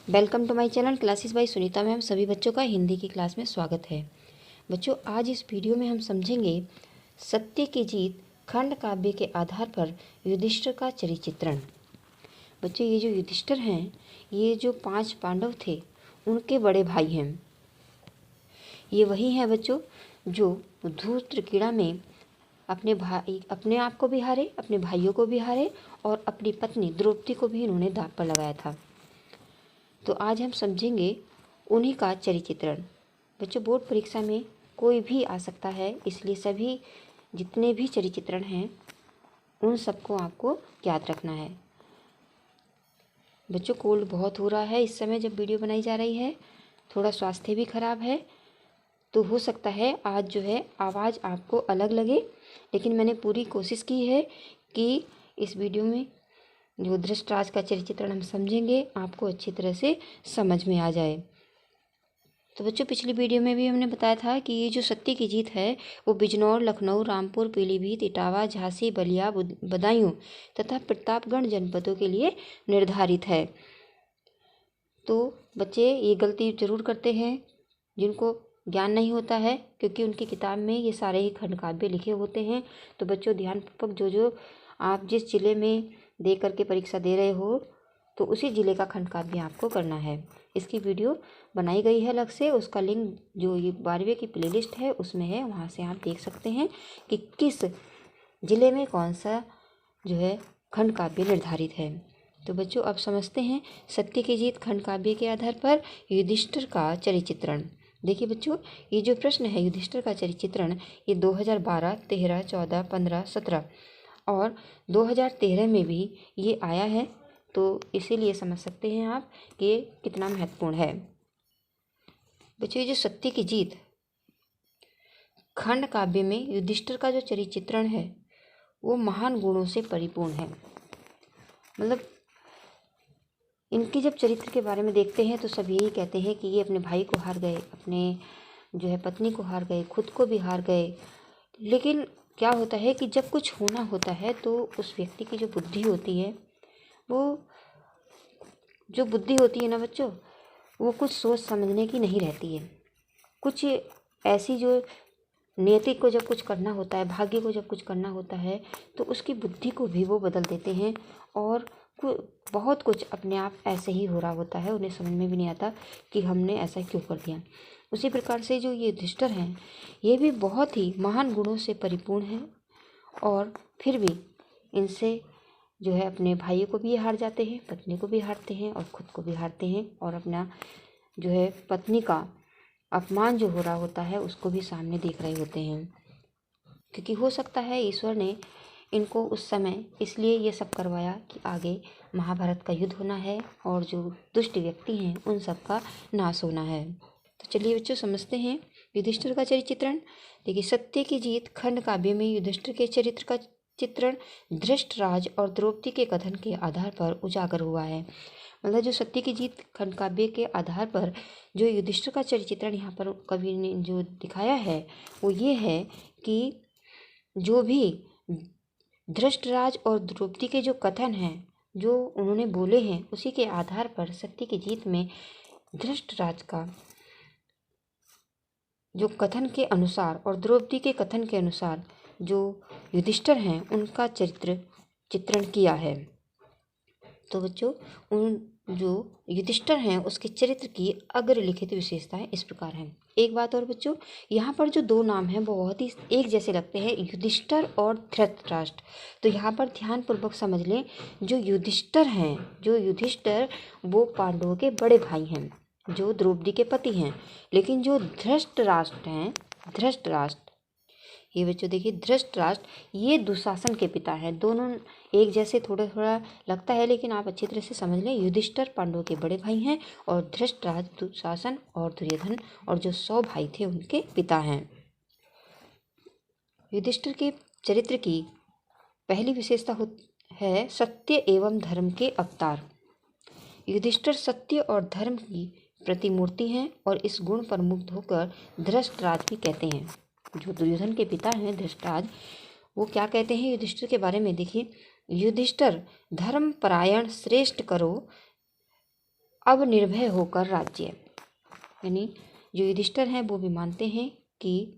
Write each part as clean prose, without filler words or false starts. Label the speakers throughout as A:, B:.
A: Welcome to my channel classes by Sunita ma'am. सभी बच्चों का हिंदी की क्लास में स्वागत है। बच्चों, आज इस वीडियो में हम समझेंगे सत्य की जीत खंड काव्य के आधार पर युधिष्ठिर का चरित्र। बच्चों, ये जो युधिष्ठिर हैं, ये जो 5 पांडव थे उनके बड़े भाई हैं। ये वही हैं बच्चों जो धूर्तक्रीड़ा में अपने आप को भी हारे, अपने भाइयों को भी हारे और अपनी पत्नी द्रौपदी को भी इन्होंने दांव पर लगाया था। तो आज हम समझेंगे उन्हीं का चरित्र। बच्चों, बोर्ड परीक्षा में कोई भी आ सकता है, इसलिए सभी जितने भी चरित्र हैं उन सबको आपको याद रखना है। बच्चों, कोल्ड बहुत हो रहा है इस समय जब वीडियो बनाई जा रही है, थोड़ा स्वास्थ्य भी खराब है, तो हो सकता है आज जो है आवाज़ आपको अलग लगे, लेकिन मैंने पूरी कोशिश की है कि इस वीडियो में जो धृतराष्ट्र का चरित्र हम समझेंगे आपको अच्छी तरह से समझ में आ जाए। तो बच्चों, पिछली वीडियो में भी हमने बताया था कि ये जो सत्य की जीत है वो बिजनौर, लखनऊ, रामपुर, पीलीभीत, इटावा, झांसी, बलिया, बदायूं तथा प्रतापगढ़ जनपदों के लिए निर्धारित है। तो बच्चे ये गलती जरूर करते हैं जिनको ज्ञान नहीं होता है, क्योंकि उनकी किताब में ये सारे ही खंड काव्य लिखे होते हैं। तो बच्चों, ध्यानपूर्वक जो आप जिस जिले में दे करके परीक्षा दे रहे हो तो उसी ज़िले का खंड काव्य आपको करना है। इसकी वीडियो बनाई गई है अलग से, उसका लिंक जो ये 12वीं की प्लेलिस्ट है उसमें है, वहाँ से आप देख सकते हैं कि किस ज़िले में कौन सा जो है खंड काव्य निर्धारित है। तो बच्चों, अब समझते हैं सत्य की जीत खंड काव्य के आधार पर युधिष्ठिर का चरित्र। देखिए बच्चों, ये जो प्रश्न है युधिष्ठिर का चरित्र, ये 2012, 13, 14, 15, 17 और 2013 में भी ये आया है। तो इसीलिए समझ सकते हैं आप कि कितना महत्वपूर्ण है। बच्चों, ये जो सत्य की जीत खंड काव्य में युधिष्ठिर का जो चरित्र है वो महान गुणों से परिपूर्ण है। मतलब इनकी जब चरित्र के बारे में देखते हैं तो सब यही कहते हैं कि ये अपने भाई को हार गए, अपने जो है पत्नी को हार गए, खुद को भी हार गए। लेकिन क्या होता है कि जब कुछ होना होता है तो उस व्यक्ति की जो बुद्धि होती है, वो जो बुद्धि होती है ना बच्चों, वो कुछ सोच समझने की नहीं रहती है। कुछ ऐसी जो नियति को जब कुछ करना होता है, भाग्य को जब कुछ करना होता है, तो उसकी बुद्धि को भी वो बदल देते हैं और बहुत कुछ अपने आप ऐसे ही हो रहा होता है, उन्हें समझ में भी नहीं आता कि हमने ऐसा क्यों कर दिया। उसी प्रकार से जो ये युधिष्ठिर हैं, ये भी बहुत ही महान गुणों से परिपूर्ण हैं और फिर भी इनसे जो है अपने भाइयों को भी हार जाते हैं, पत्नी को भी हारते हैं और खुद को भी हारते हैं, और अपना जो है पत्नी का अपमान जो हो रहा होता है उसको भी सामने देख रहे होते हैं। क्योंकि हो सकता है ईश्वर ने इनको उस समय इसलिए ये सब करवाया कि आगे महाभारत का युद्ध होना है और जो दुष्ट व्यक्ति हैं उन सब का नाश होना है। तो चलिए बच्चों, समझते हैं युधिष्ठिर का चरित्र। देखिए, सत्य की जीत खंड काव्य में युधिष्ठिर के चरित्र का चित्रण धृतराज और द्रौपदी के कथन के आधार पर उजागर हुआ है। मतलब जो सत्य की जीत खंड काव्य के आधार पर जो युधिष्ठिर का चरित्र यहाँ पर कवि ने जो दिखाया है वो ये है कि जो भी धृतराज और द्रौपदी के जो कथन हैं, जो उन्होंने बोले हैं, उसी के आधार पर सत्य की जीत में धृतराज का जो कथन के अनुसार और द्रौपदी के कथन के अनुसार जो युधिष्ठिर हैं उनका चित्रण किया है। तो बच्चों, उन जो युधिष्ठिर हैं उसके चरित्र की अग्रलिखित विशेषताएं इस प्रकार हैं। एक बात और बच्चों, यहाँ पर जो दो नाम हैं वो बहुत ही एक जैसे लगते हैं, युधिष्ठिर और धृतराष्ट्र। तो यहाँ पर ध्यानपूर्वक समझ लें, जो युधिष्ठिर वो पांडवों के बड़े भाई हैं, जो द्रौपदी के पति हैं। लेकिन जो धृतराष्ट्र हैं, ये बच्चों देखिए, धृतराष्ट्र ये दुशासन के पिता हैं। दोनों एक जैसे थोड़ा थोड़ा लगता है, लेकिन आप अच्छी तरह से समझ लें, युधिष्ठिर पांडवों के बड़े भाई हैं और धृतराष्ट्र दुशासन और दुर्योधन और जो 100 भाई थे उनके पिता हैं। युधिष्ठिर के चरित्र की पहली विशेषता है सत्य एवं धर्म के अवतार। युधिष्ठिर सत्य और धर्म की प्रतिमूर्ति हैं और इस गुण पर मुग्ध होकर धृतराज भी कहते हैं, जो दुर्योधन के पिता हैं धृतराज, वो क्या कहते हैं युधिष्ठिर के बारे में। देखिए, युधिष्ठिर धर्म परायण श्रेष्ठ करो अब निर्भय होकर राज्य। यानी जो युधिष्ठिर हैं वो भी मानते हैं कि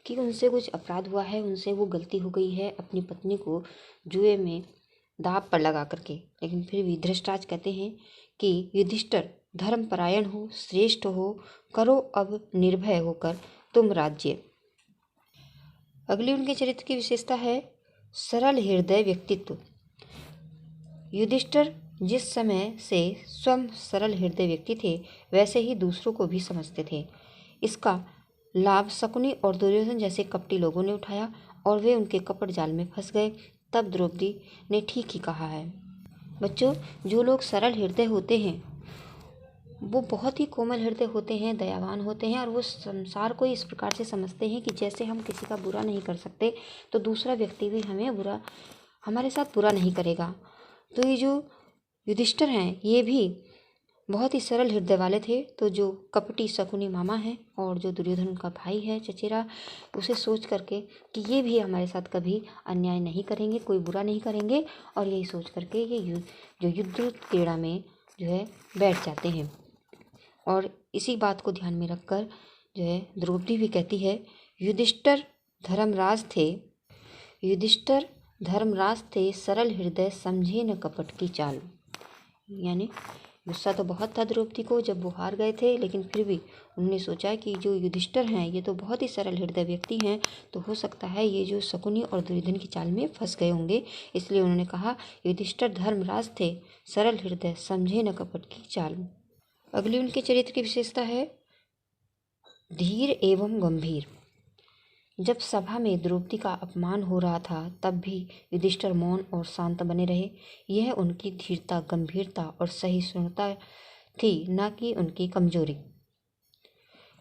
A: उनसे कुछ अपराध हुआ है, उनसे वो गलती हो गई है अपनी पत्नी को जुए में दांव पर लगा करके। लेकिन फिर भी धृतराष्ट्र कहते हैं कि युधिष्ठिर धर्मपरायण हो, श्रेष्ठ हो, करो अब निर्भय होकर तुम राज्य। अगली उनके चरित्र की विशेषता है सरल हृदय व्यक्तित्व। युधिष्ठिर जिस समय से स्वयं सरल हृदय व्यक्ति थे, वैसे ही दूसरों को भी समझते थे। इसका लाभ शकुनी और दुर्योधन जैसे कपटी लोगों ने उठाया और वे उनके कपट जाल में फंस गए। तब द्रौपदी ने ठीक ही कहा है। बच्चों, जो लोग सरल हृदय होते हैं वो बहुत ही कोमल हृदय होते हैं, दयावान होते हैं, और वो संसार को इस प्रकार से समझते हैं कि जैसे हम किसी का बुरा नहीं कर सकते तो दूसरा व्यक्ति भी हमारे साथ बुरा नहीं करेगा। तो ये जो युधिष्ठिर हैं ये भी बहुत ही सरल हृदय वाले थे। तो जो कपटी शकुनी मामा है और जो दुर्योधन का भाई है चचेरा, उसे सोच करके कि ये भी हमारे साथ कभी अन्याय नहीं करेंगे, कोई बुरा नहीं करेंगे, और यही सोच करके ये जो युद्ध क्रीड़ा में जो है बैठ जाते हैं। और इसी बात को ध्यान में रखकर जो है द्रौपदी भी कहती है युधिष्ठिर धर्मराज थे सरल हृदय, समझे न कपट की चाल। यानी गुस्सा तो बहुत था द्रौपदी को जब वो हार गए थे, लेकिन फिर भी उन्होंने सोचा कि जो युधिष्ठिर हैं ये तो बहुत ही सरल हृदय व्यक्ति हैं, तो हो सकता है ये जो शकुनी और दुर्योधन की चाल में फंस गए होंगे। इसलिए उन्होंने कहा युधिष्ठिर धर्मराज थे सरल हृदय, समझे न कपट की चाल। अगली उनके चरित्र की विशेषता है धीर एवं गंभीर। जब सभा में द्रौपदी का अपमान हो रहा था तब भी युधिष्ठिर मौन और शांत बने रहे। यह उनकी धीरता, गंभीरता और सहिष्णुता थी, न कि उनकी कमजोरी।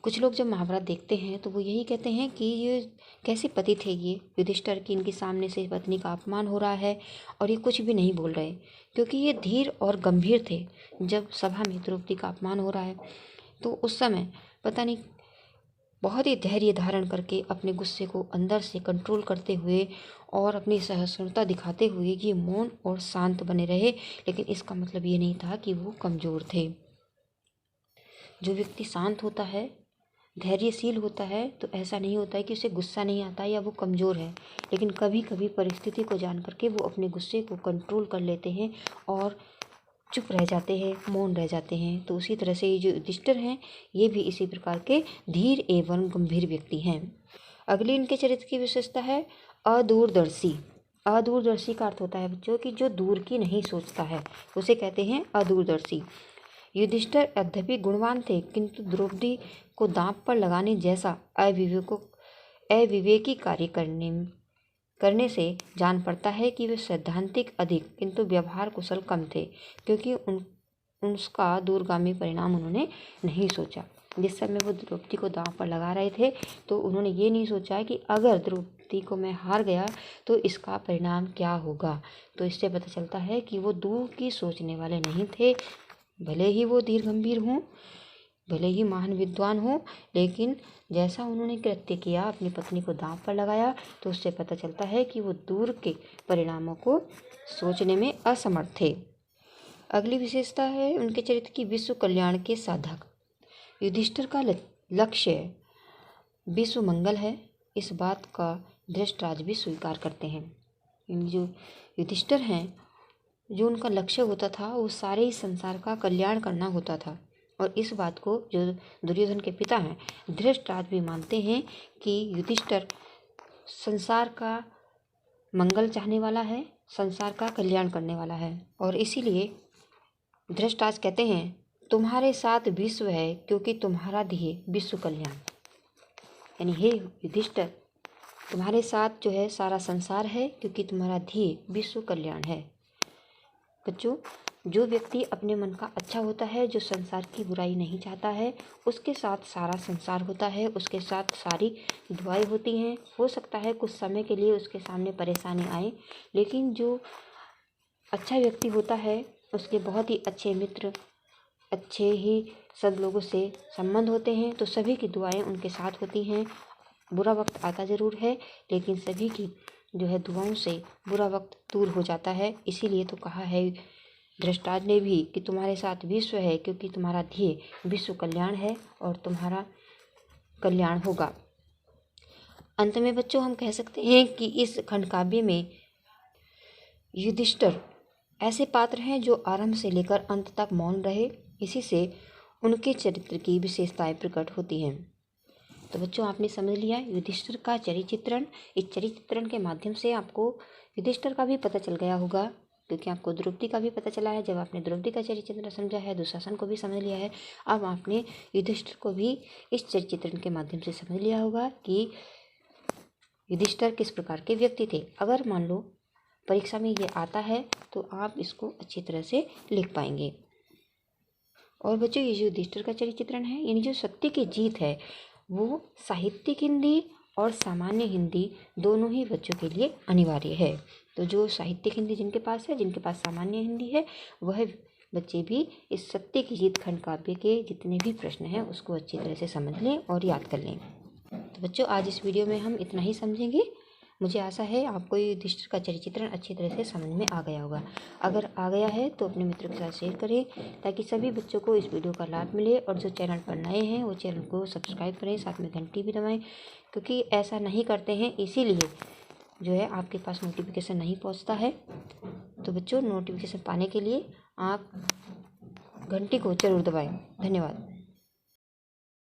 A: कुछ लोग जब महाभारत देखते हैं तो वो यही कहते हैं कि ये कैसे पति थे ये युधिष्ठिर की, इनके सामने से पत्नी का अपमान हो रहा है और ये कुछ भी नहीं बोल रहे, क्योंकि ये धीर और गंभीर थे। जब सभा में द्रौपदी का अपमान हो रहा है तो उस समय पता नहीं बहुत ही धैर्य धारण करके अपने गुस्से को अंदर से कंट्रोल करते हुए और अपनी सहिष्णुता दिखाते हुए ये मौन और शांत बने रहे। लेकिन इसका मतलब ये नहीं था कि वो कमज़ोर थे। जो व्यक्ति शांत होता है, धैर्यशील होता है, तो ऐसा नहीं होता है कि उसे गुस्सा नहीं आता या वो कमज़ोर है, लेकिन कभी कभी परिस्थिति को जान करके वो अपने गुस्से को कंट्रोल कर लेते हैं और चुप रह जाते हैं, मौन रह जाते हैं। तो उसी तरह से ये जो युधिष्ठिर हैं ये भी इसी प्रकार के धीर एवं गंभीर व्यक्ति हैं। अगली इनके चरित्र की विशेषता है अदूरदर्शी। अदूरदर्शी का अर्थ होता है बच्चों कि जो दूर की नहीं सोचता है, उसे कहते हैं अदूरदर्शी। युधिष्ठिर यद्यपि गुणवान थे, किंतु द्रौपदी को दांव पर लगाने जैसा अविवेकी कार्य करने से जान पड़ता है कि वे सैद्धांतिक अधिक किंतु व्यवहार कुशल कम थे, क्योंकि उसका दूरगामी परिणाम उन्होंने नहीं सोचा। जिस समय वो द्रौपदी को दांव पर लगा रहे थे तो उन्होंने ये नहीं सोचा कि अगर द्रौपदी को मैं हार गया तो इसका परिणाम क्या होगा। तो इससे पता चलता है कि वो दूर की सोचने वाले नहीं थे। भले ही वो धीर गंभीर हों, भले ही महान विद्वान हो, लेकिन जैसा उन्होंने कृत्य किया, अपनी पत्नी को दांव पर लगाया, तो उससे पता चलता है कि वो दूर के परिणामों को सोचने में असमर्थ थे। अगली विशेषता है उनके चरित्र की विश्व कल्याण के साधक। युधिष्ठिर का लक्ष्य विश्व मंगल है, इस बात का धृतराष्ट्र भी स्वीकार करते हैं। जो युधिष्ठिर हैं, जो उनका लक्ष्य होता था वो सारे ही संसार का कल्याण करना होता था, और इस बात को जो दुर्योधन के पिता हैं धृतराष्ट्र भी मानते हैं कि युधिष्ठिर संसार का मंगल चाहने वाला है, संसार का कल्याण करने वाला है। और इसीलिए धृतराष्ट्र कहते हैं तुम्हारे साथ विश्व है क्योंकि तुम्हारा ध्येय विश्व कल्याण। यानी हे युधिष्ठिर, तुम्हारे साथ जो है सारा संसार है क्योंकि तुम्हारा ध्येय विश्व कल्याण है। बच्चों, जो व्यक्ति अपने मन का अच्छा होता है, जो संसार की बुराई नहीं चाहता है, उसके साथ सारा संसार होता है, उसके साथ सारी दुआएं होती हैं। हो सकता है कुछ समय के लिए उसके सामने परेशानी आए, लेकिन जो अच्छा व्यक्ति होता है उसके बहुत ही अच्छे मित्र, अच्छे ही सब लोगों से संबंध होते हैं, तो सभी की दुआएं उनके साथ होती हैं। बुरा वक्त आता ज़रूर है, लेकिन सभी की जो है दुआओं से बुरा वक्त दूर हो जाता है। इसीलिए तो कहा है धृतराष्ट्र ने भी कि तुम्हारे साथ विश्व है, क्योंकि तुम्हारा ध्येय विश्व कल्याण है और तुम्हारा कल्याण होगा। अंत में बच्चों हम कह सकते हैं कि इस खंड काव्य में युधिष्ठिर ऐसे पात्र हैं जो आरंभ से लेकर अंत तक मौन रहे। इसी से उनके चरित्र की विशेषताएं प्रकट होती हैं। तो बच्चों आपने समझ लिया युधिष्ठिर का चरित्र चित्रण। इस चरित्र चित्रण के माध्यम से आपको युधिष्ठिर का भी पता चल गया होगा, क्योंकि आपको द्रौपदी का भी पता चला है। जब आपने द्रौपदी का चरित्र चित्रण समझा है, दुशासन को भी समझ लिया है, अब आपने युधिष्ठिर को भी इस चरित्र चित्रण के माध्यम से समझ लिया होगा कि युधिष्ठिर किस प्रकार के व्यक्ति थे। अगर मान लो परीक्षा में ये आता है तो आप इसको अच्छी तरह से लिख पाएंगे। और बच्चों ये जो युधिष्ठिर का चरित्र चित्रण है, यानी जो सत्य की जीत है, वो साहित्यिक हिंदी और सामान्य हिंदी दोनों ही बच्चों के लिए अनिवार्य है। तो जो साहित्यिक हिंदी जिनके पास है, जिनके पास सामान्य हिंदी है, वह बच्चे भी इस सत्य की जीत खंड काव्य के जितने भी प्रश्न हैं उसको अच्छी तरह से समझ लें और याद कर लें। तो बच्चों आज इस वीडियो में हम इतना ही समझेंगे। मुझे आशा है आपको युधिष्ठिर का चरित्र चित्रण अच्छी तरह से समझ में आ गया होगा। अगर आ गया है तो अपने मित्रों के साथ शेयर करें, ताकि सभी बच्चों को इस वीडियो का लाभ मिले। और जो चैनल पर नए हैं वो चैनल को सब्सक्राइब करें, साथ में घंटी भी दबाएं, क्योंकि ऐसा नहीं करते हैं इसीलिए जो है आपके पास नोटिफिकेशन नहीं पहुँचता है। तो बच्चों नोटिफिकेशन पाने के लिए आप घंटी को जरूर दबाएँ। धन्यवाद।